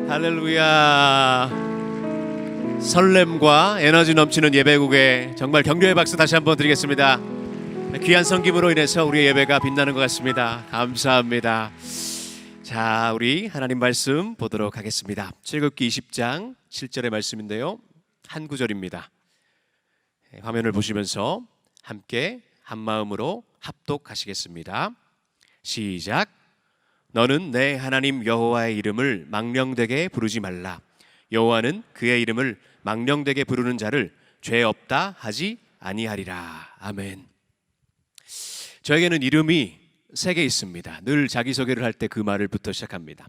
할렐루야. 설렘과 에너지 넘치는 예배국에 정말 격려의 박수 다시 한번 드리겠습니다. 귀한 성김으로 인해서 우리의 예배가 빛나는 것 같습니다. 감사합니다. 자, 우리 하나님 말씀 보도록 하겠습니다. 출애굽기 20장 7절의 말씀인데요, 한 구절입니다. 화면을 보시면서 함께 한 마음으로 합독하시겠습니다. 시작. 너는 내 하나님 여호와의 이름을 망령되게 부르지 말라. 여호와는 그의 이름을 망령되게 부르는 자를 죄 없다 하지 아니하리라. 아멘. 저에게는 이름이 3개 있습니다. 늘 자기소개를 할 때 그 말을부터 시작합니다.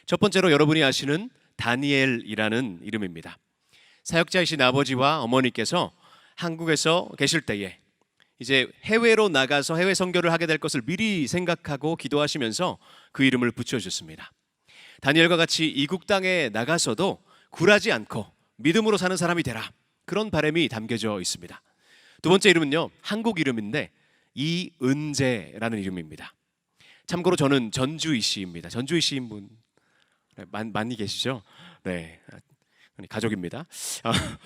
첫 번째로 여러분이 아시는 다니엘이라는 이름입니다. 사역자이신 아버지와 어머니께서 한국에서 계실 때에 이제 해외로 나가서 해외 선교를 하게 될 것을 미리 생각하고 기도하시면서 그 이름을 붙여주셨습니다. 다니엘과 같이 이국 땅에 나가서도 굴하지 않고 믿음으로 사는 사람이 되라, 그런 바람이 담겨져 있습니다. 두 번째 이름은요, 한국 이름인데 이은재라는 이름입니다. 참고로 저는 전주이시입니다. 전주이시인 분 많이 계시죠? 네, 가족입니다.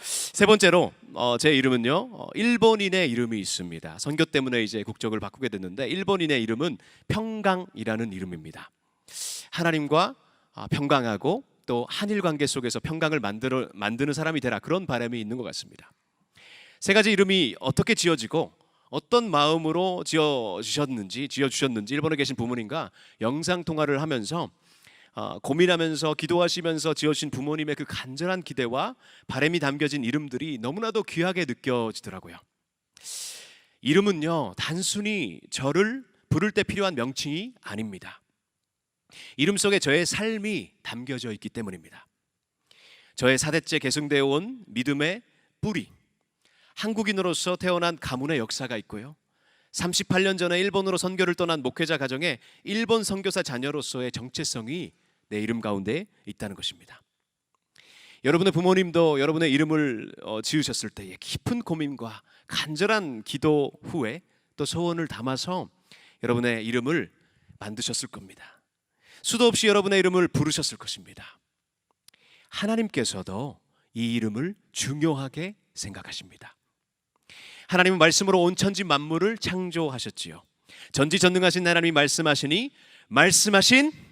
세 번째로 제 이름은요, 일본인의 이름이 있습니다. 선교 때문에 이제 국적을 바꾸게 됐는데 일본인의 이름은 평강이라는 이름입니다. 하나님과 평강하고 또 한일 관계 속에서 평강을 만드는 사람이 되라, 그런 바람이 있는 것 같습니다. 세 가지 이름이 어떻게 지어지고 어떤 마음으로 지어주셨는지 일본에 계신 부모님과 영상 통화를 하면서 고민하면서 기도하시면서 지어주신 부모님의 그 간절한 기대와 바람이 담겨진 이름들이 너무나도 귀하게 느껴지더라고요. 이름은요, 단순히 저를 부를 때 필요한 명칭이 아닙니다. 이름 속에 저의 삶이 담겨져 있기 때문입니다. 저의 4대째 계승되어 온 믿음의 뿌리, 한국인으로서 태어난 가문의 역사가 있고요, 38년 전에 일본으로 선교를 떠난 목회자 가정의 일본 선교사 자녀로서의 정체성이 내 이름 가운데 있다는 것입니다. 여러분의 부모님도 여러분의 이름을 지으셨을 때에 깊은 고민과 간절한 기도 후에 또 소원을 담아서 여러분의 이름을 만드셨을 겁니다. 수도 없이 여러분의 이름을 부르셨을 것입니다. 하나님께서도 이 이름을 중요하게 생각하십니다. 하나님은 말씀으로 온 천지 만물을 창조하셨지요. 전지전능하신 하나님이 말씀하시니 말씀하신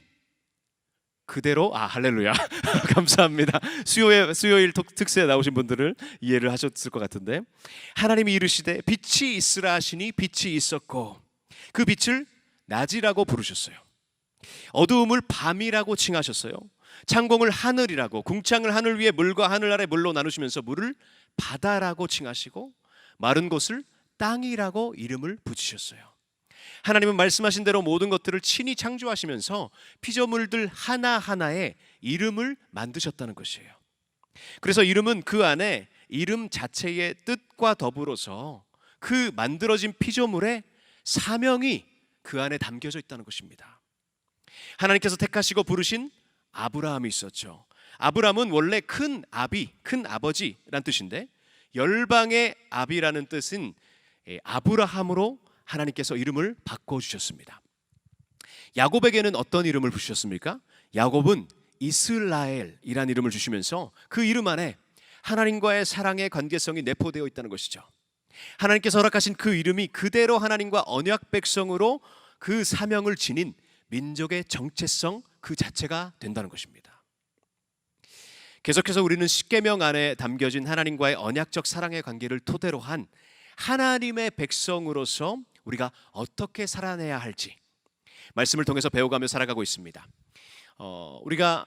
그대로, 할렐루야. 감사합니다. 수요일 특세에 나오신 분들을 이해를 하셨을 것 같은데, 하나님이 이르시되 빛이 있으라 하시니 빛이 있었고 그 빛을 낮이라고 부르셨어요. 어두움을 밤이라고 칭하셨어요. 창공을 하늘이라고, 궁창을 하늘 위에 물과 하늘 아래 물로 나누시면서 물을 바다라고 칭하시고 마른 곳을 땅이라고 이름을 붙이셨어요. 하나님은 말씀하신 대로 모든 것들을 친히 창조하시면서 피조물들 하나하나에 이름을 만드셨다는 것이에요. 그래서 이름은 그 안에 이름 자체의 뜻과 더불어서 그 만들어진 피조물의 사명이 그 안에 담겨져 있다는 것입니다. 하나님께서 택하시고 부르신 아브라함이 있었죠. 아브라함은 원래 큰 아버지란 뜻인데 열방의 아비라는 뜻은 아브라함으로 하나님께서 이름을 바꿔주셨습니다. 야곱에게는 어떤 이름을 붙이셨습니까? 야곱은 이스라엘이라는 이름을 주시면서 그 이름 안에 하나님과의 사랑의 관계성이 내포되어 있다는 것이죠. 하나님께서 허락하신 그 이름이 그대로 하나님과 언약 백성으로 그 사명을 지닌 민족의 정체성 그 자체가 된다는 것입니다. 계속해서 우리는 십계명 안에 담겨진 하나님과의 언약적 사랑의 관계를 토대로 한 하나님의 백성으로서 우리가 어떻게 살아내야 할지 말씀을 통해서 배워가며 살아가고 있습니다. 우리가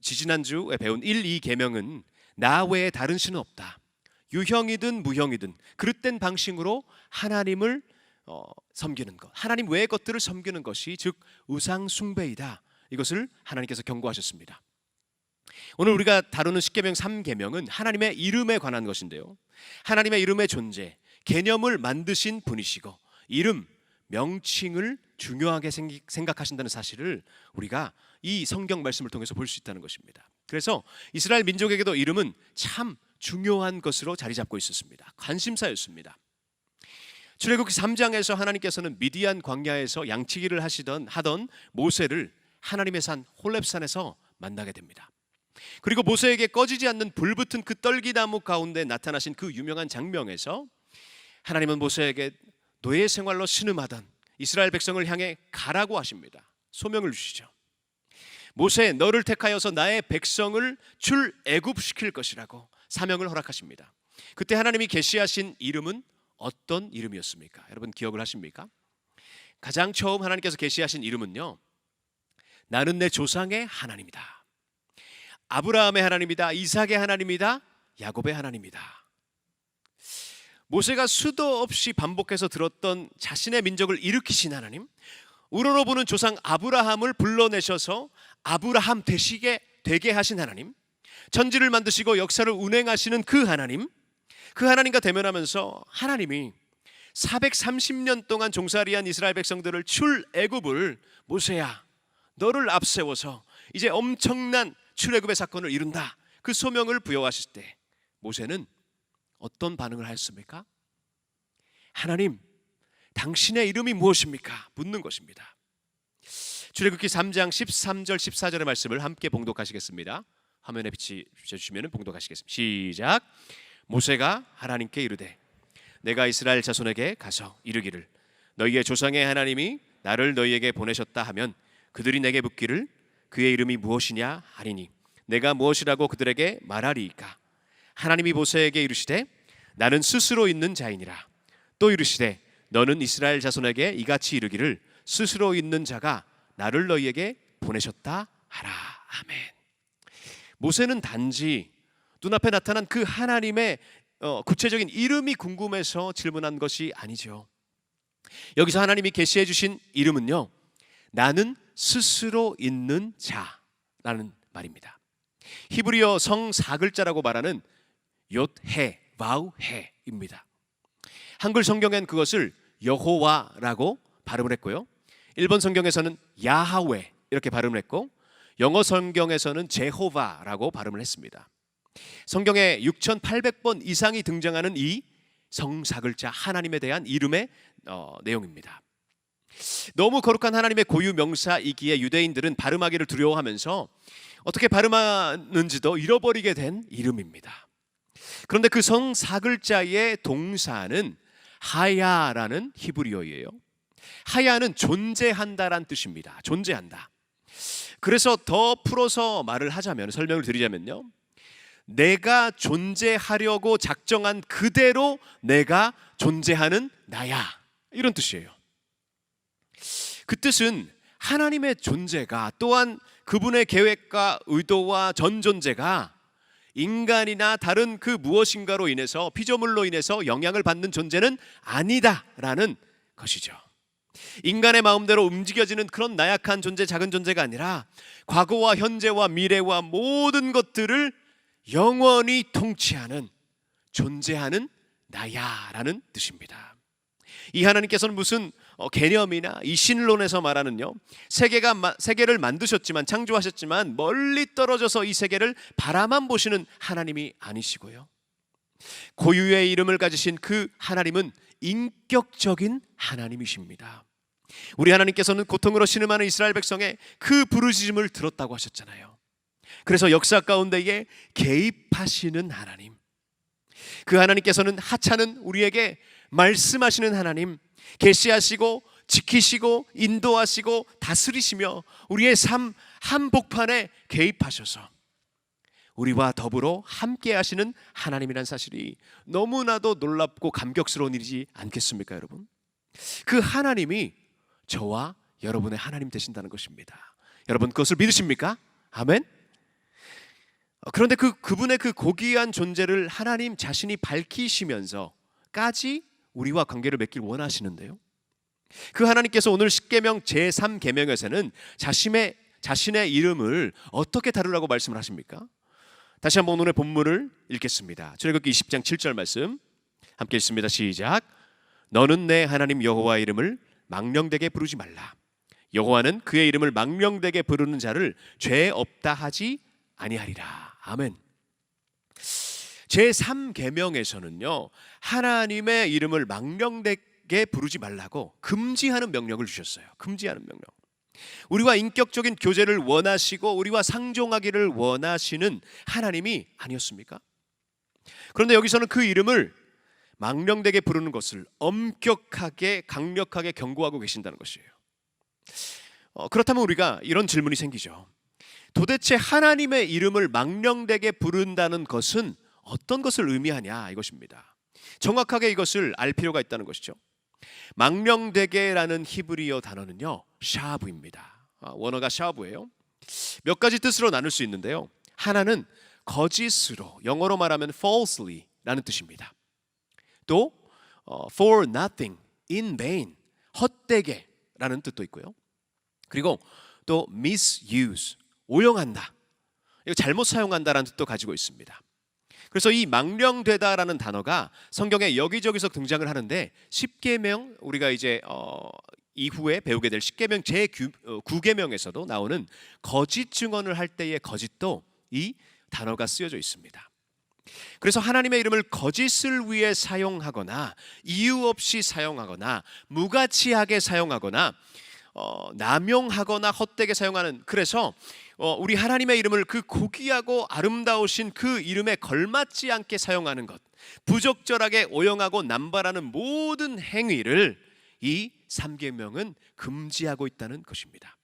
지지난주에 배운 1, 2계명은 나 외에 다른 신은 없다, 유형이든 무형이든 그릇된 방식으로 하나님을 섬기는 것, 하나님 외의 것들을 섬기는 것이 즉 우상 숭배이다, 이것을 하나님께서 경고하셨습니다. 오늘 우리가 다루는 십계명 3계명은 하나님의 이름에 관한 것인데요, 하나님의 이름의 존재, 개념을 만드신 분이시고 이름, 명칭을 중요하게 생각하신다는 사실을 우리가 이 성경 말씀을 통해서 볼 수 있다는 것입니다. 그래서 이스라엘 민족에게도 이름은 참 중요한 것으로 자리 잡고 있었습니다. 관심사였습니다. 출애굽기 3장에서 하나님께서는 미디안 광야에서 양치기를 하던 모세를 하나님의 산 홀렙산에서 만나게 됩니다. 그리고 모세에게 꺼지지 않는 불붙은 그 떨기나무 가운데 나타나신 그 유명한 장면에서 하나님은 모세에게 노예 생활로 신음하던 이스라엘 백성을 향해 가라고 하십니다. 소명을 주시죠. 모세, 너를 택하여서 나의 백성을 출애굽시킬 것이라고 사명을 허락하십니다. 그때 하나님이 계시하신 이름은 어떤 이름이었습니까? 여러분 기억을 하십니까? 가장 처음 하나님께서 계시하신 이름은요, 나는 내 조상의 하나님이다, 아브라함의 하나님이다, 이삭의 하나님이다, 야곱의 하나님이다. 모세가 수도 없이 반복해서 들었던 자신의 민족을 일으키신 하나님, 우러러보는 조상 아브라함을 불러내셔서 아브라함 되게 하신 하나님, 천지를 만드시고 역사를 운행하시는 그 하나님, 그 하나님과 대면하면서 하나님이 430년 동안 종살이한 이스라엘 백성들을 출애굽을, 모세야 너를 앞세워서 이제 엄청난 출애굽의 사건을 이룬다, 그 소명을 부여하실 때 모세는 어떤 반응을 하였습니까? 하나님, 당신의 이름이 무엇입니까? 묻는 것입니다. 출애굽기 3장 13절 14절의 말씀을 함께 봉독하시겠습니다. 화면에 비춰주시면 봉독하시겠습니다. 시작. 모세가 하나님께 이르되 내가 이스라엘 자손에게 가서 이르기를 너희의 조상의 하나님이 나를 너희에게 보내셨다 하면 그들이 내게 묻기를 그의 이름이 무엇이냐 하리니 내가 무엇이라고 그들에게 말하리이까. 하나님이 모세에게 이르시되 나는 스스로 있는 자이니라. 또 이르시되 너는 이스라엘 자손에게 이같이 이르기를 스스로 있는 자가 나를 너희에게 보내셨다 하라. 아멘. 모세는 단지 눈앞에 나타난 그 하나님의 구체적인 이름이 궁금해서 질문한 것이 아니죠. 여기서 하나님이 계시해 주신 이름은요, 나는 스스로 있는 자라는 말입니다. 히브리어 성 4글자라고 말하는 욤해 와우해입니다. 한글 성경엔 그것을 여호와라고 발음을 했고요, 일본 성경에서는 야하웨 이렇게 발음을 했고, 영어 성경에서는 제호바라고 발음을 했습니다. 성경에 6,800번 이상이 등장하는 이 성사글자 하나님에 대한 이름의 내용입니다. 너무 거룩한 하나님의 고유 명사이기에 유대인들은 발음하기를 두려워하면서 어떻게 발음하는지도 잃어버리게 된 이름입니다. 그런데 그 성사글자의 동사는 하야라는 히브리어예요. 하야는 존재한다란 뜻입니다. 존재한다. 그래서 더 풀어서 말을 하자면, 설명을 드리자면요, 내가 존재하려고 작정한 그대로 내가 존재하는 나야, 이런 뜻이에요. 그 뜻은 하나님의 존재가, 또한 그분의 계획과 의도와 전 존재가 인간이나 다른 그 무엇인가로 인해서, 피조물로 인해서 영향을 받는 존재는 아니다라는 것이죠. 인간의 마음대로 움직여지는 그런 나약한 존재, 작은 존재가 아니라 과거와 현재와 미래와 모든 것들을 영원히 통치하는, 존재하는 나야라는 뜻입니다. 이 하나님께서는 무슨 개념이나 이 신론에서 말하는요, 세계를 만드셨지만, 창조하셨지만 멀리 떨어져서 이 세계를 바라만 보시는 하나님이 아니시고요, 고유의 이름을 가지신 그 하나님은 인격적인 하나님이십니다. 우리 하나님께서는 고통으로 신음하는 이스라엘 백성의 그 부르짖음을 들었다고 하셨잖아요. 그래서 역사 가운데에 개입하시는 하나님, 그 하나님께서는 하찮은 우리에게 말씀하시는 하나님, 계시하시고 지키시고 인도하시고 다스리시며 우리의 삶 한복판에 개입하셔서 우리와 더불어 함께 하시는 하나님이란 사실이 너무나도 놀랍고 감격스러운 일이지 않겠습니까, 여러분? 그 하나님이 저와 여러분의 하나님 되신다는 것입니다. 여러분 그것을 믿으십니까? 아멘. 그런데 그분의 그 고귀한 존재를 하나님 자신이 밝히시면서까지 우리와 관계를 맺길 원하시는데요, 그 하나님께서 오늘 십계명 제3계명에서는 자신의 이름을 어떻게 다루라고 말씀을 하십니까? 다시 한번 오늘의 본문을 읽겠습니다. 출애굽기 20장 7절 말씀 함께 읽습니다. 시작. 너는 내 하나님 여호와의 이름을 망령되게 부르지 말라. 여호와는 그의 이름을 망령되게 부르는 자를 죄 없다 하지 아니하리라. 아멘. 제3계명에서는요, 하나님의 이름을 망령되게 부르지 말라고 금지하는 명령을 주셨어요. 금지하는 명령. 우리와 인격적인 교제를 원하시고 우리와 상종하기를 원하시는 하나님이 아니었습니까? 그런데 여기서는 그 이름을 망령되게 부르는 것을 엄격하게 강력하게 경고하고 계신다는 것이에요. 그렇다면 우리가 이런 질문이 생기죠. 도대체 하나님의 이름을 망령되게 부른다는 것은 어떤 것을 의미하냐 이것입니다. 정확하게 이것을 알 필요가 있다는 것이죠. 망령되게라는 히브리어 단어는요, 샤브입니다. 원어가 샤브예요. 몇 가지 뜻으로 나눌 수 있는데요. 하나는 거짓으로, 영어로 말하면 falsely라는 뜻입니다. 또 for nothing, in vain, 헛되게라는 뜻도 있고요. 그리고 또 misuse, 오용한다, 이거 잘못 사용한다라는 뜻도 가지고 있습니다. 그래서 이 망령되다라는 단어가 성경에 여기저기서 등장을 하는데 십계명, 우리가 이제 이후에 배우게 될 십계명 제9계명에서도 나오는 거짓 증언을 할 때의 거짓도 이 단어가 쓰여져 있습니다. 그래서 하나님의 이름을 거짓을 위해 사용하거나 이유 없이 사용하거나 무가치하게 사용하거나 남용하거나 헛되게 사용하는, 그래서 우리 하나님의 이름을 그 고귀하고 아름다우신 그 이름에 걸맞지 않게 사용하는 것, 부적절하게 오용하고 남발하는 모든 행위를 이 3계명은 금지하고 있다는 것입니다.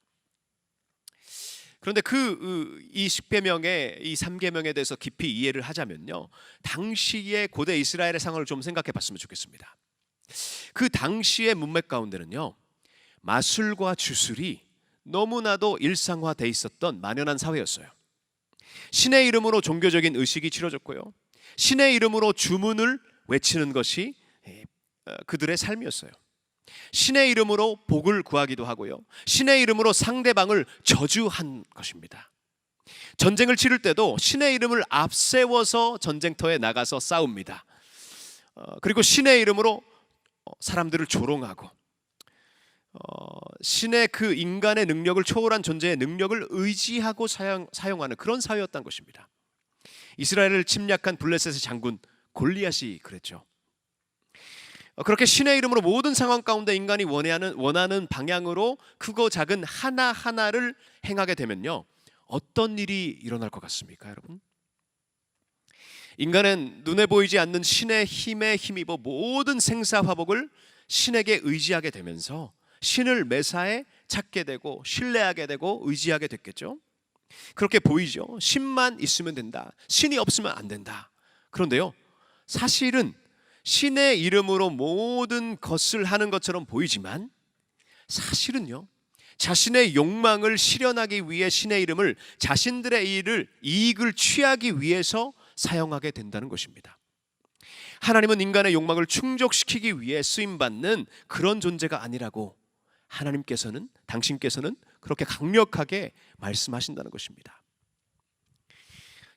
그런데 이 10계명의 이 3계명에 대해서 깊이 이해를 하자면요, 당시의 고대 이스라엘의 상황을 좀 생각해 봤으면 좋겠습니다. 그 당시의 문맥 가운데는요, 마술과 주술이 너무나도 일상화돼 있었던 만연한 사회였어요. 신의 이름으로 종교적인 의식이 치러졌고요, 신의 이름으로 주문을 외치는 것이 그들의 삶이었어요. 신의 이름으로 복을 구하기도 하고요, 신의 이름으로 상대방을 저주한 것입니다. 전쟁을 치를 때도 신의 이름을 앞세워서 전쟁터에 나가서 싸웁니다. 그리고 신의 이름으로 사람들을 조롱하고 신의 그 인간의 능력을 초월한 존재의 능력을 의지하고 사용하는 그런 사회였다는 것입니다. 이스라엘을 침략한 블레셋의 장군 골리앗이 그랬죠. 그렇게 신의 이름으로 모든 상황 가운데 인간이 원하는 방향으로 크고 작은 하나하나를 행하게 되면요, 어떤 일이 일어날 것 같습니까, 여러분? 인간은 눈에 보이지 않는 신의 힘에 힘입어 모든 생사화복을 신에게 의지하게 되면서 신을 매사에 찾게 되고 신뢰하게 되고 의지하게 됐겠죠. 그렇게 보이죠. 신만 있으면 된다, 신이 없으면 안 된다. 그런데요, 사실은 신의 이름으로 모든 것을 하는 것처럼 보이지만 사실은요, 자신의 욕망을 실현하기 위해 신의 이름을 자신들의 이익을 취하기 위해서 사용하게 된다는 것입니다. 하나님은 인간의 욕망을 충족시키기 위해 쓰임받는 그런 존재가 아니라고 하나님께서는, 당신께서는 그렇게 강력하게 말씀하신다는 것입니다.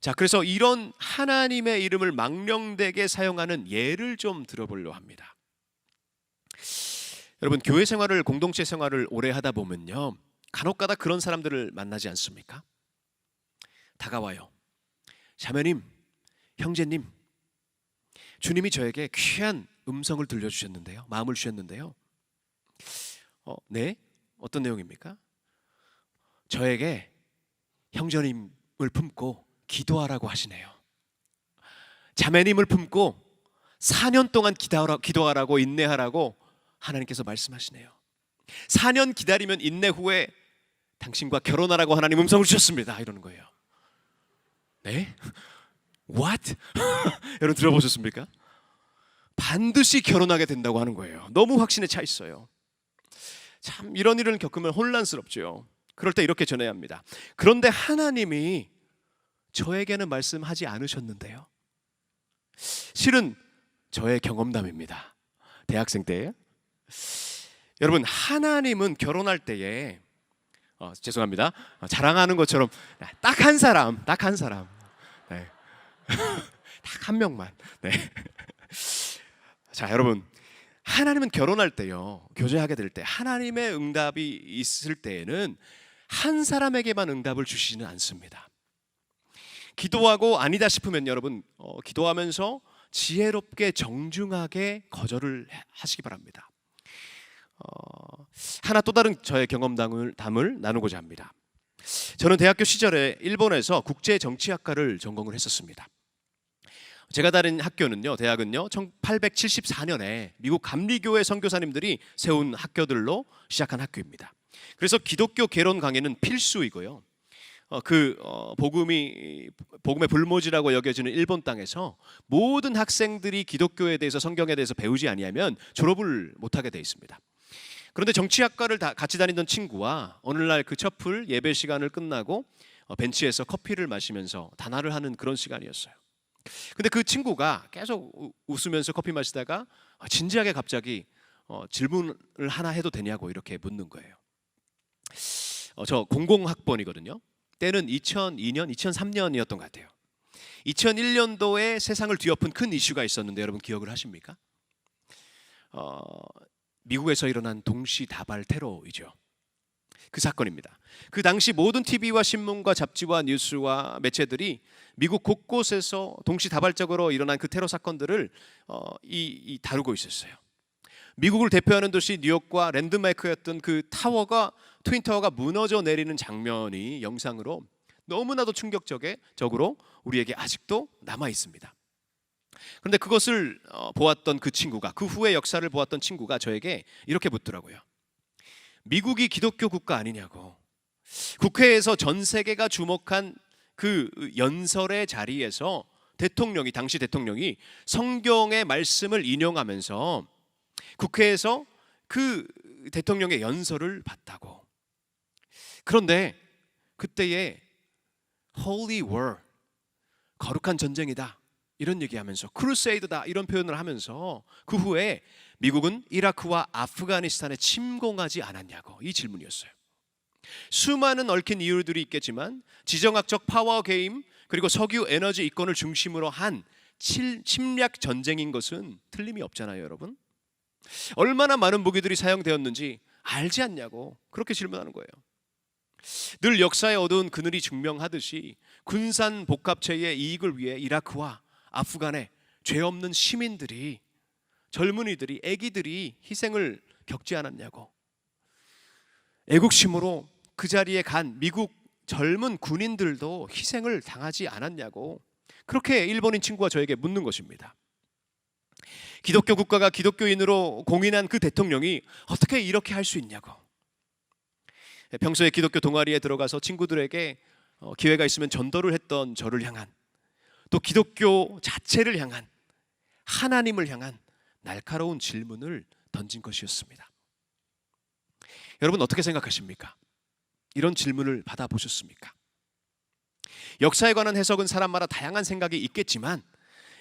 자, 그래서 이런 하나님의 이름을 망령되게 사용하는 예를 좀 들어보려 합니다. 여러분, 교회 생활을, 공동체 생활을 오래 하다 보면요, 간혹가다 그런 사람들을 만나지 않습니까? 다가와요. 자매님, 형제님, 주님이 저에게 귀한 음성을 들려주셨는데요, 마음을 주셨는데요. 네? 어떤 내용입니까? 저에게 형제님을 품고 기도하라고 하시네요. 자매님을 품고 4년 동안 기도하라고, 인내하라고 하나님께서 말씀하시네요. 4년 기다리면 인내 후에 당신과 결혼하라고 하나님 음성을 주셨습니다, 이러는 거예요. 네? What? 여러분 들어보셨습니까? 반드시 결혼하게 된다고 하는 거예요. 너무 확신에 차 있어요. 참, 이런 일을 겪으면 혼란스럽죠. 그럴 때 이렇게 전해야 합니다. 그런데 하나님이 저에게는 말씀하지 않으셨는데요. 실은 저의 경험담입니다. 대학생 때 여러분, 하나님은 결혼할 때에 죄송합니다, 자랑하는 것처럼 딱 한 사람 네. 딱 한 명만. 네. 자, 여러분, 하나님은 결혼할 때요, 교제하게 될 때 하나님의 응답이 있을 때에는 한 사람에게만 응답을 주시지는 않습니다. 기도하고 아니다 싶으면 여러분 기도하면서 지혜롭게 정중하게 거절을 하시기 바랍니다. 하나 또 다른 저의 경험담을 나누고자 합니다. 저는 대학교 시절에 일본에서 국제정치학과를 전공을 했었습니다. 제가 다닌 학교는요, 대학은요, 1874년에 미국 감리교회 선교사님들이 세운 학교들로 시작한 학교입니다. 그래서 기독교 개론 강의는 필수이고요. 복음의 불모지라고 여겨지는 일본 땅에서 모든 학생들이 기독교에 대해서, 성경에 대해서 배우지 아니하면 졸업을 못하게 돼 있습니다. 그런데 정치학과를 같이 다니던 친구와 오늘날 그 첫풀 예배 시간을 끝나고 벤치에서 커피를 마시면서 단화를 하는 그런 시간이었어요. 근데 그 친구가 계속 웃으면서 커피 마시다가 진지하게 갑자기 질문을 하나 해도 되냐고 이렇게 묻는 거예요. 저 공공학번이거든요. 때는 2002년, 2003년이었던 것 같아요. 2001년도에 세상을 뒤엎은 큰 이슈가 있었는데 여러분 기억을 하십니까? 미국에서 일어난 동시다발 테러이죠. 그 사건입니다. 그 당시 모든 TV와 신문과 잡지와 뉴스와 매체들이 미국 곳곳에서 동시다발적으로 일어난 그 테러 사건들을 다루고 있었어요. 미국을 대표하는 도시 뉴욕과 랜드마크였던 그 트윈 타워가 무너져 내리는 장면이 영상으로 너무나도 충격적으로 우리에게 아직도 남아 있습니다. 그런데 그것을 보았던 그 친구가, 그 후의 역사를 보았던 친구가 저에게 이렇게 묻더라고요. 미국이 기독교 국가 아니냐고. 국회에서 전 세계가 주목한 그 연설의 자리에서 당시 대통령이 성경의 말씀을 인용하면서 국회에서 그 대통령의 연설을 봤다고. 그런데 그때의 Holy War, 거룩한 전쟁이다 이런 얘기하면서, 크루세이드다 이런 표현을 하면서 그 후에 미국은 이라크와 아프가니스탄에 침공하지 않았냐고, 이 질문이었어요. 수많은 얽힌 이유들이 있겠지만 지정학적 파워 게임 그리고 석유 에너지 이권을 중심으로 한 침략 전쟁인 것은 틀림이 없잖아요, 여러분. 얼마나 많은 무기들이 사용되었는지 알지 않냐고 그렇게 질문하는 거예요. 늘 역사의 어두운 그늘이 증명하듯이 군산 복합체의 이익을 위해 이라크와 아프간에 죄 없는 시민들이, 젊은이들이, 아기들이 희생을 겪지 않았냐고. 애국심으로 그 자리에 간 미국 젊은 군인들도 희생을 당하지 않았냐고 그렇게 일본인 친구가 저에게 묻는 것입니다. 기독교 국가가 기독교인으로 공인한 그 대통령이 어떻게 이렇게 할 수 있냐고. 평소에 기독교 동아리에 들어가서 친구들에게 기회가 있으면 전도를 했던 저를 향한, 또 기독교 자체를 향한, 하나님을 향한 날카로운 질문을 던진 것이었습니다. 여러분 어떻게 생각하십니까? 이런 질문을 받아보셨습니까? 역사에 관한 해석은 사람마다 다양한 생각이 있겠지만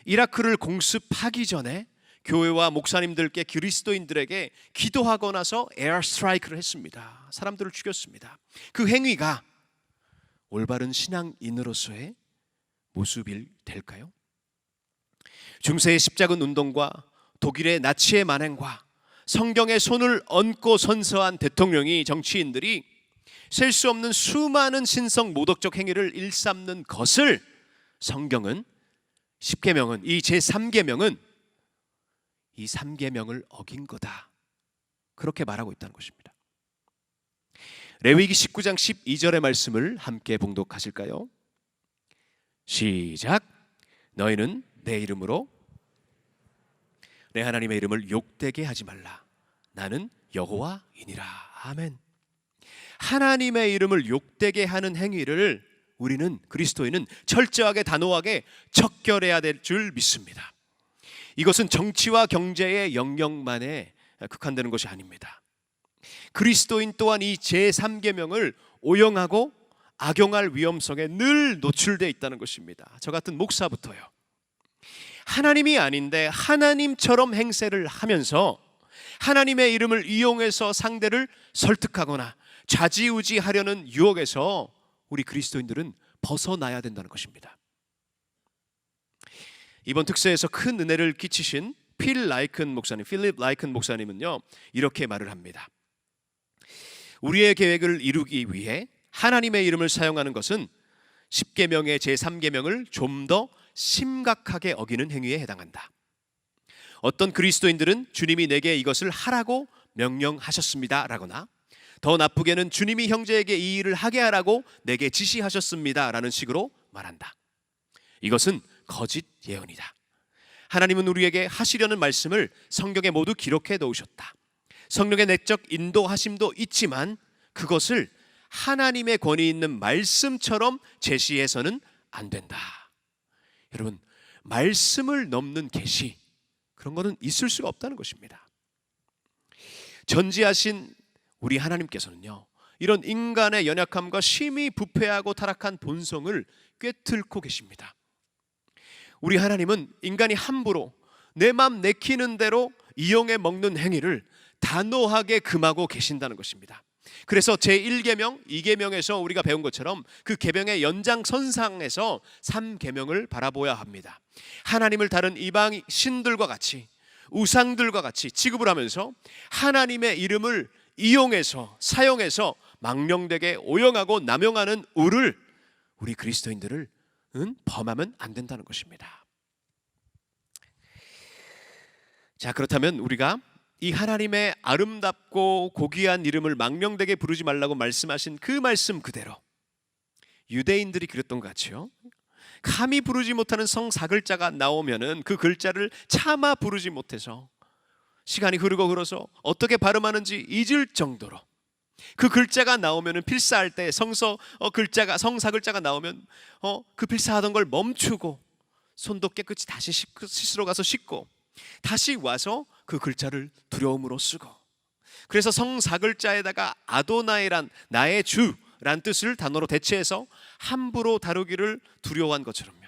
이라크를 공습하기 전에 교회와 목사님들께, 그리스도인들에게 기도하고 나서 에어 스트라이크를 했습니다. 사람들을 죽였습니다. 그 행위가 올바른 신앙인으로서의 모습이 될까요? 중세의 십자군 운동과 독일의 나치의 만행과 성경에 손을 얹고 선서한 대통령이, 정치인들이 셀 수 없는 수많은 신성 모독적 행위를 일삼는 것을 성경은, 십계명은, 이 제3계명은 이 3계명을 어긴 거다 그렇게 말하고 있다는 것입니다. 레위기 19장 12절의 말씀을 함께 봉독하실까요? 시작. 너희는 내 이름으로, 내 하나님의 이름을 욕되게 하지 말라. 나는 여호와이니라. 아멘. 하나님의 이름을 욕되게 하는 행위를 우리는, 그리스도인은 철저하게, 단호하게 척결해야 될 줄 믿습니다. 이것은 정치와 경제의 영역만에 국한되는 것이 아닙니다. 그리스도인 또한 이 제3계명을 오용하고 악용할 위험성에 늘 노출되어 있다는 것입니다. 저 같은 목사부터요. 하나님이 아닌데 하나님처럼 행세를 하면서 하나님의 이름을 이용해서 상대를 설득하거나 좌지우지하려는 유혹에서 우리 그리스도인들은 벗어나야 된다는 것입니다. 이번 특세에서 큰 은혜를 끼치신 필립 라이큰 목사님은요 이렇게 말을 합니다. 우리의 계획을 이루기 위해 하나님의 이름을 사용하는 것은 10계명의 제3계명을 좀 더 심각하게 어기는 행위에 해당한다. 어떤 그리스도인들은 주님이 내게 이것을 하라고 명령하셨습니다 라거나, 더 나쁘게는 주님이 형제에게 이 일을 하게 하라고 내게 지시하셨습니다 라는 식으로 말한다. 이것은 거짓 예언이다. 하나님은 우리에게 하시려는 말씀을 성경에 모두 기록해 놓으셨다. 성령의 내적 인도하심도 있지만 그것을 하나님의 권위 있는 말씀처럼 제시해서는 안 된다. 여러분, 말씀을 넘는 계시, 그런 거는 있을 수가 없다는 것입니다. 전지하신 우리 하나님께서는요, 이런 인간의 연약함과 심히 부패하고 타락한 본성을 꿰뚫고 계십니다. 우리 하나님은 인간이 함부로 내 맘 내키는 대로 이용해 먹는 행위를 단호하게 금하고 계신다는 것입니다. 그래서 제1계명, 2계명에서 우리가 배운 것처럼 그 계명의 연장선상에서 3계명을 바라보아야 합니다. 하나님을 다른 이방 신들과 같이, 우상들과 같이 취급을 하면서 하나님의 이름을 이용해서 사용해서 망령되게 오용하고 남용하는 우리 그리스도인들을 범하면 안 된다는 것입니다. 자, 그렇다면 우리가 이 하나님의 아름답고 고귀한 이름을 망령되게 부르지 말라고 말씀하신 그 말씀 그대로 유대인들이 그랬던 것 같죠. 감히 부르지 못하는 성사 글자가 나오면은 그 글자를 차마 부르지 못해서 시간이 흐르고 어떻게 발음하는지 잊을 정도로, 그 글자가 나오면은 필사할 때 성사 글자가 나오면 그 필사하던 걸 멈추고 손도 깨끗이 다시 씻으러 가서 씻고 다시 와서 그 글자를 두려움으로 쓰고, 그래서 성사 글자에다가 아도나이란 나의 주란 뜻을 단어로 대체해서 함부로 다루기를 두려워한 것처럼요.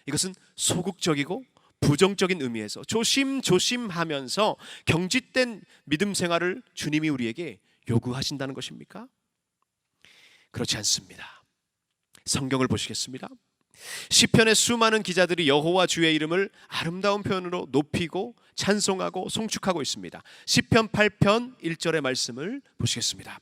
이것은 소극적이고 부정적인 의미에서 조심하면서 경직된 믿음 생활을 주님이 우리에게 요구하신다는 것입니까? 그렇지 않습니다. 성경을 보시겠습니다. 시편의 수많은 기자들이 여호와 주의 이름을 아름다운 표현으로 높이고 찬송하고 송축하고 있습니다. 시편 8편 1절의 말씀을 보시겠습니다.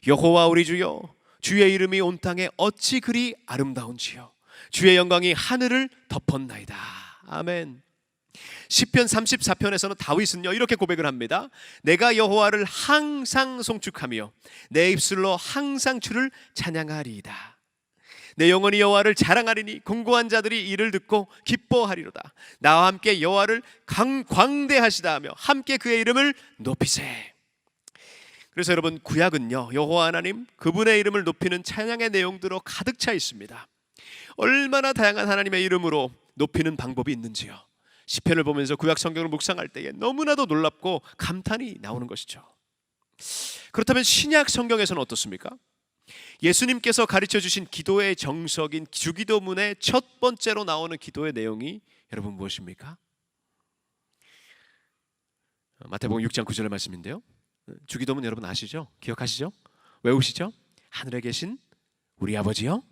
여호와 우리 주여, 주의 이름이 온 땅에 어찌 그리 아름다운지요, 주의 영광이 하늘을 덮었나이다. 아멘. 시편 34편에서는 다윗은요 이렇게 고백을 합니다. 내가 여호와를 항상 송축하며 내 입술로 항상 주를 찬양하리이다. 내 영혼이 여호와를 자랑하리니 공고한 자들이 이를 듣고 기뻐하리로다. 나와 함께 여호와를 광대하시다 하며 함께 그의 이름을 높이세. 그래서 여러분, 구약은요 여호와 하나님 그분의 이름을 높이는 찬양의 내용들로 가득 차 있습니다. 얼마나 다양한 하나님의 이름으로 높이는 방법이 있는지요, 시편을 보면서 구약 성경을 묵상할 때에 너무나도 놀랍고 감탄이 나오는 것이죠. 그렇다면 신약 성경에서는 어떻습니까? 예수님께서 가르쳐 주신 기도의 정석인 주기도문의 첫 번째로 나오는 기도의 내용이 여러분 무엇입니까? 마태복음 6장 9절의 말씀인데요, 주기도문 여러분 아시죠? 기억하시죠? 외우시죠? 하늘에 계신 우리 아버지여,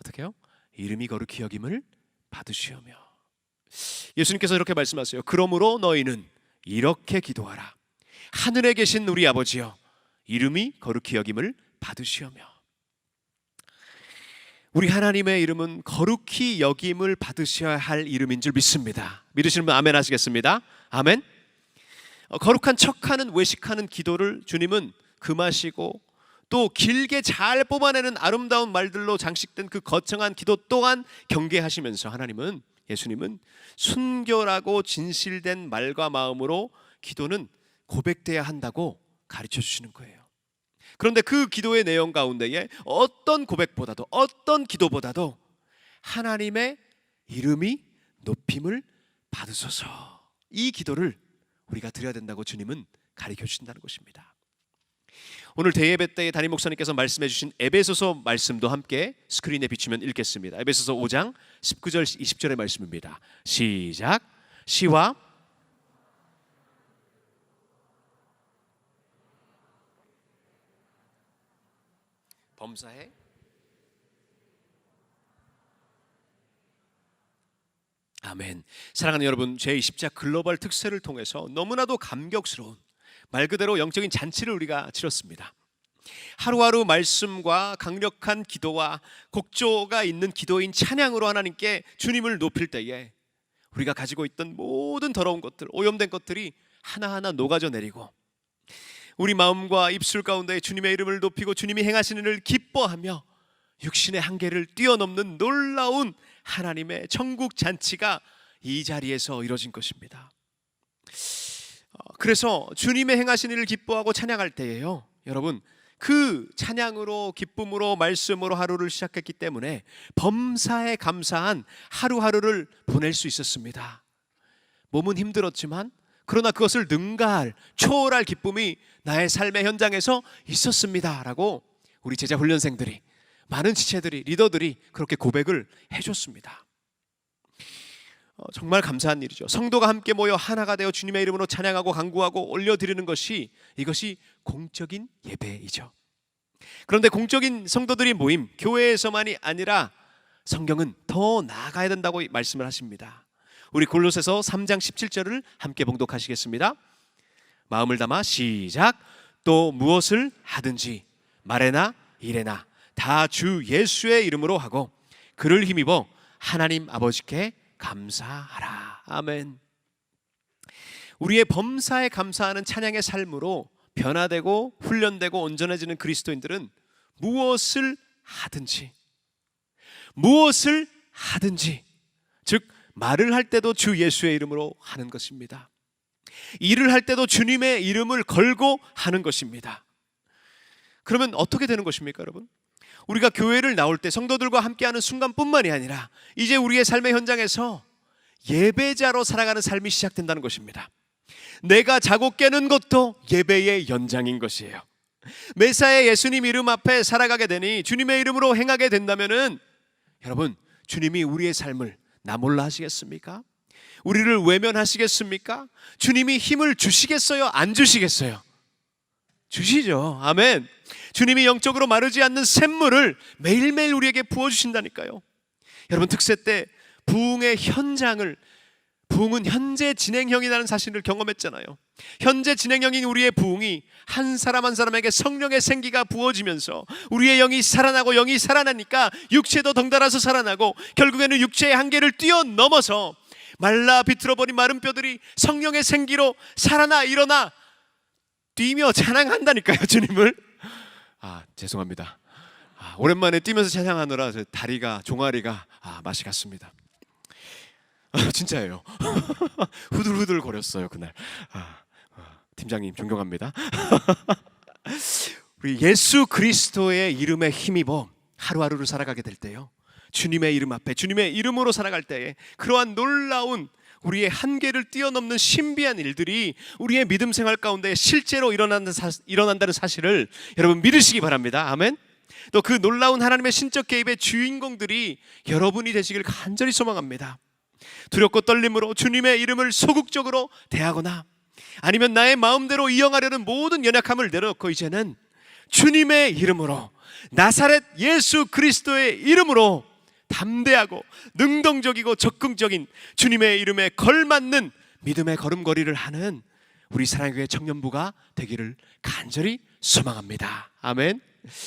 어떻게 해요? 이름이 거룩히 여김을 받으시오며. 예수님께서 이렇게 말씀하세요. 그러므로 너희는 이렇게 기도하라. 하늘에 계신 우리 아버지여, 이름이 거룩히 여김을 받으시오며. 우리 하나님의 이름은 거룩히 여김을 받으셔야 할 이름인 줄 믿습니다. 믿으시는 분 아멘 하시겠습니다. 아멘. 거룩한 척하는 외식하는 기도를 주님은 금하시고, 또 길게 잘 뽑아내는 아름다운 말들로 장식된 그 거창한 기도 또한 경계하시면서 예수님은 순결하고 진실된 말과 마음으로 기도는 고백돼야 한다고 가르쳐 주시는 거예요. 그런데 그 기도의 내용 가운데에 어떤 고백보다도 어떤 기도보다도 하나님의 이름이 높임을 받으소서, 이 기도를 우리가 드려야 된다고 주님은 가르쳐 주신다는 것입니다. 오늘 대예배 때에 담임 목사님께서 말씀해 주신 에베소서 말씀도 함께 스크린에 비추면 읽겠습니다. 에베소서 5장 19절 20절의 말씀입니다. 시작. 시와 범사해 아멘. 사랑하는 여러분, 제20자 글로벌 특세를 통해서 너무나도 감격스러운 말 그대로 영적인 잔치를 우리가 치렀습니다. 하루하루 말씀과 강력한 기도와 곡조가 있는 기도인 찬양으로 하나님께 주님을 높일 때에 우리가 가지고 있던 모든 더러운 것들, 오염된 것들이 하나하나 녹아져 내리고 우리 마음과 입술 가운데 주님의 이름을 높이고 주님이 행하시는 일을 기뻐하며 육신의 한계를 뛰어넘는 놀라운 하나님의 천국 잔치가 이 자리에서 이루어진 것입니다. 그래서 주님의 행하신 일을 기뻐하고 찬양할 때에요, 여러분, 그 찬양으로 기쁨으로 말씀으로 하루를 시작했기 때문에 범사에 감사한 하루하루를 보낼 수 있었습니다. 몸은 힘들었지만 그러나 그것을 능가할 초월할 기쁨이 나의 삶의 현장에서 있었습니다 라고 우리 제자 훈련생들이, 많은 지체들이, 리더들이 그렇게 고백을 해줬습니다. 정말 감사한 일이죠. 성도가 함께 모여 하나가 되어 주님의 이름으로 찬양하고 간구하고 올려드리는 것이, 이것이 공적인 예배이죠. 그런데 공적인 성도들이 모임, 교회에서만이 아니라 성경은 더 나아가야 된다고 말씀을 하십니다. 우리 골로새서 3장 17절을 함께 봉독하시겠습니다. 마음을 담아 시작. 또 무엇을 하든지 말에나 일에나 다 주 예수의 이름으로 하고 그를 힘입어 하나님 아버지께 감사하라. 아멘. 우리의 범사에 감사하는 찬양의 삶으로 변화되고 훈련되고 온전해지는 그리스도인들은 무엇을 하든지 즉 말을 할 때도 주 예수의 이름으로 하는 것입니다. 일을 할 때도 주님의 이름을 걸고 하는 것입니다. 그러면 어떻게 되는 것입니까, 여러분? 우리가 교회를 나올 때 성도들과 함께하는 순간뿐만이 아니라 이제 우리의 삶의 현장에서 예배자로 살아가는 삶이 시작된다는 것입니다. 내가 자고 깨는 것도 예배의 연장인 것이에요. 매사에 예수님 이름 앞에 살아가게 되니, 주님의 이름으로 행하게 된다면은 여러분, 주님이 우리의 삶을 나 몰라 하시겠습니까? 우리를 외면하시겠습니까? 주님이 힘을 주시겠어요? 안 주시겠어요? 주시죠. 아멘. 주님이 영적으로 마르지 않는 샘물을 매일매일 우리에게 부어주신다니까요. 여러분, 특세 때 부흥의 현장을, 부흥은 현재 진행형이라는 사실을 경험했잖아요. 현재 진행형인 우리의 부흥이 한 사람 한 사람에게 성령의 생기가 부어지면서 우리의 영이 살아나고, 영이 살아나니까 육체도 덩달아서 살아나고, 결국에는 육체의 한계를 뛰어넘어서 말라 비틀어버린 마른 뼈들이 성령의 생기로 살아나 일어나 뛰며 찬양한다니까요, 주님을. 죄송합니다. 오랜만에 뛰면서 찬양하느라 다리가, 종아리가 맛이 갔습니다. 진짜예요. 후들후들 거렸어요 그날. 팀장님 존경합니다. 우리 예수 그리스도의 이름에 힘입어 하루하루를 살아가게 될 때요, 주님의 이름 앞에 주님의 이름으로 살아갈 때에 그러한 놀라운 우리의 한계를 뛰어넘는 신비한 일들이 우리의 믿음 생활 가운데 실제로 일어난다는 사실을 여러분 믿으시기 바랍니다. 아멘. 또 그 놀라운 하나님의 신적 개입의 주인공들이 여러분이 되시길 간절히 소망합니다. 두렵고 떨림으로 주님의 이름을 소극적으로 대하거나 아니면 나의 마음대로 이용하려는 모든 연약함을 내려놓고 이제는 주님의 이름으로, 나사렛 예수 그리스도의 이름으로 담대하고 능동적이고 적극적인 주님의 이름에 걸맞는 믿음의 걸음걸이를 하는 우리 사랑교회 청년부가 되기를 간절히 소망합니다. 아멘.